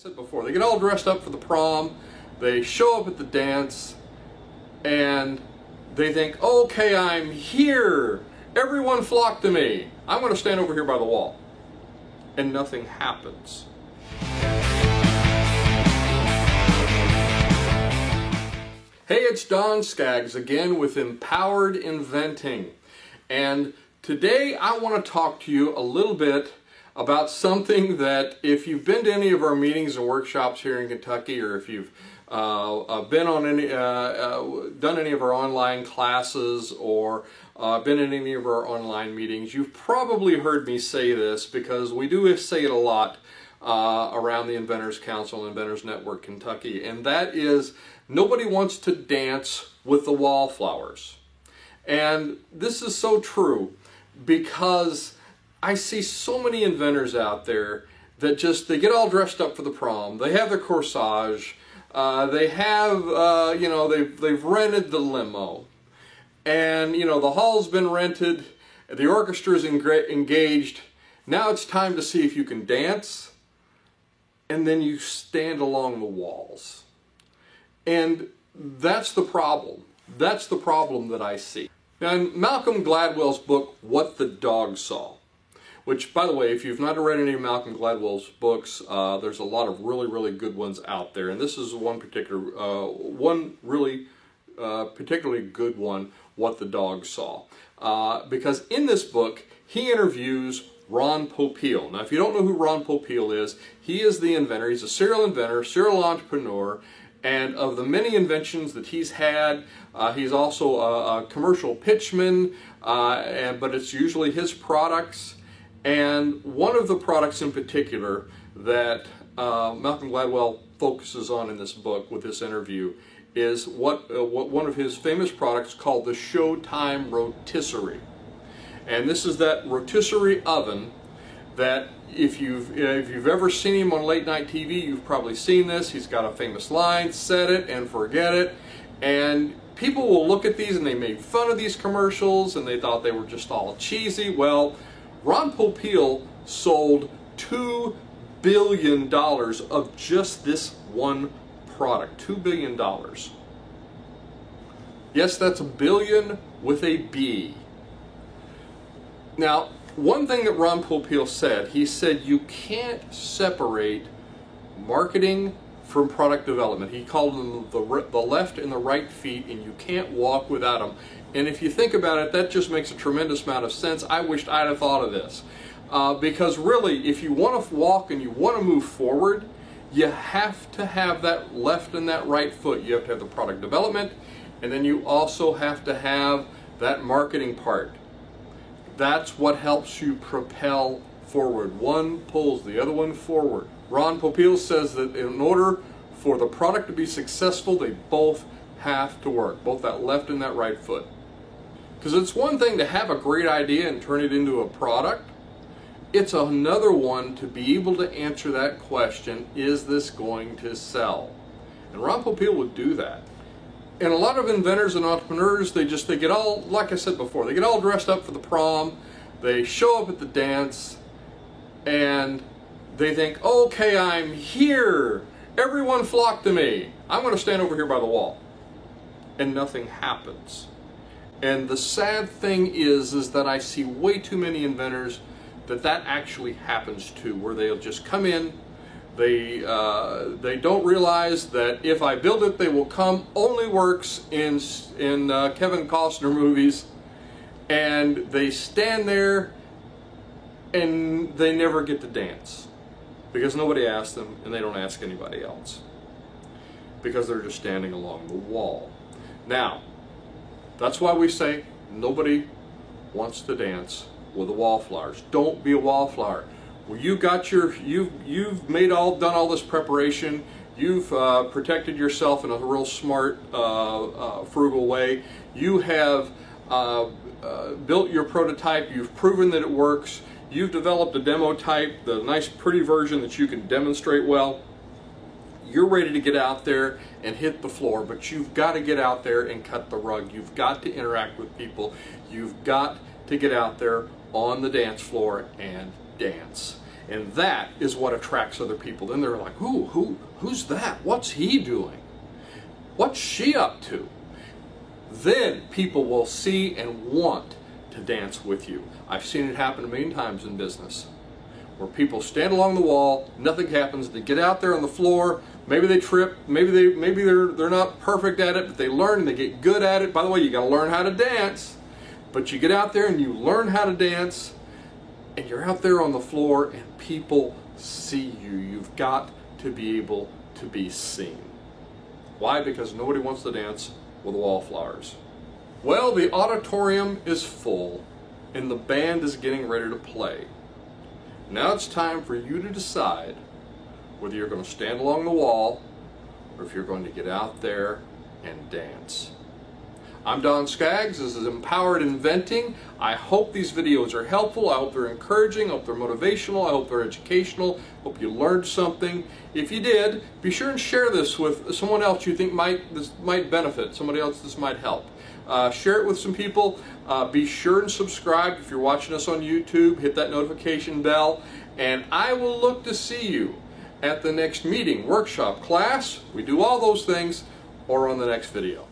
said before, they get all dressed up for the prom, they show up at the dance, and they think, okay, I'm here, everyone flock to me, I'm going to stand over here by the wall. And nothing happens. Hey, it's Don Skaggs again with Empowered Inventing. And today I want to talk to you a little bit about something that, if you've been to any of our meetings and workshops here in Kentucky, or if you've been on any, done any of our online classes, or been in any of our online meetings, you've probably heard me say this, because we do say it a lot around the Inventors Council and Inventors Network Kentucky, and that is, nobody wants to dance with the wallflowers. And this is so true, because I see so many inventors out there that they get all dressed up for the prom, they have their corsage, they have, they've rented the limo, and, the hall's been rented, the orchestra's engaged, now it's time to see if you can dance, and then you stand along the walls. And that's the problem. That's the problem that I see. Now, in Malcolm Gladwell's book, What the Dog Saw, which, by the way, if you've not read any of Malcolm Gladwell's books, there's a lot of really, really good ones out there. And this is one really particularly good one, What the Dog Saw. Because in this book, he interviews Ron Popeil. Now, if you don't know who Ron Popeil is, he is the inventor. He's a serial inventor, serial entrepreneur, and of the many inventions that he's had, he's also a commercial pitchman, but it's usually his products. And one of the products in particular that Malcolm Gladwell focuses on in this book with this interview is one of his famous products called the Showtime Rotisserie. And this is that rotisserie oven that if you've ever seen him on late night TV, you've probably seen this. He's got a famous line, set it and forget it. And people will look at these and they made fun of these commercials and they thought they were just all cheesy. Well, Ron Popeil sold $2 billion of just this one product. $2 billion. Yes, that's a billion with a B. Now, one thing that Ron Popeil said, he said you can't separate marketing from product development. He called them the left and the right feet, and you can't walk without them. And if you think about it, that just makes a tremendous amount of sense. I wished I'd have thought of this. Because really, if you want to walk and you want to move forward, you have to have that left and that right foot. You have to have the product development, and then you also have to have that marketing part. That's what helps you propel forward. One pulls the other one forward. Ron Popeil says that in order for the product to be successful, they both have to work, both that left and that right foot. Because it's one thing to have a great idea and turn it into a product. It's another one to be able to answer that question, is this going to sell? And Ron Popeil would do that. And a lot of inventors and entrepreneurs, they get all, like I said before, they get all dressed up for the prom, they show up at the dance, and they think, okay, I'm here, everyone flock to me, I'm going to stand over here by the wall. And nothing happens. And the sad thing is that I see way too many inventors that actually happens to, where they'll just come in, they don't realize that if I build it, they will come only works in Kevin Costner movies, and they stand there and they never get to dance because nobody asked them, and they don't ask anybody else because they're just standing along the wall. Now, that's why we say nobody wants to dance with the wallflowers. Don't be a wallflower. Well, you've done all this preparation. You've protected yourself in a real smart, frugal way. You have built your prototype. You've proven that it works. You've developed a demo type, the nice, pretty version that you can demonstrate well. You're ready to get out there and hit the floor, but you've got to get out there and cut the rug. You've got to interact with people. You've got to get out there on the dance floor and dance. And that is what attracts other people. Then they're like, who's that? What's he doing? What's she up to? Then people will see and want to dance with you. I've seen it happen a million times in business, where people stand along the wall, nothing happens, they get out there on the floor, maybe they trip, maybe they're not perfect at it, but they learn and they get good at it. By the way, you got to learn how to dance, but you get out there and you learn how to dance, and you're out there on the floor and people see you. You've got to be able to be seen. Why? Because nobody wants to dance with wallflowers. Well, the auditorium is full and the band is getting ready to play. Now it's time for you to decide whether you're going to stand along the wall or if you're going to get out there and dance. I'm Don Skaggs. This is Empowered Inventing. I hope these videos are helpful. I hope they're encouraging. I hope they're motivational. I hope they're educational. I hope you learned something. If you did, be sure and share this with someone else you think this might benefit, somebody else this might help. Share it with some people. Be sure and subscribe if you're watching us on YouTube. Hit that notification bell. And I will look to see you at the next meeting, workshop, class. We do all those things, or on the next video.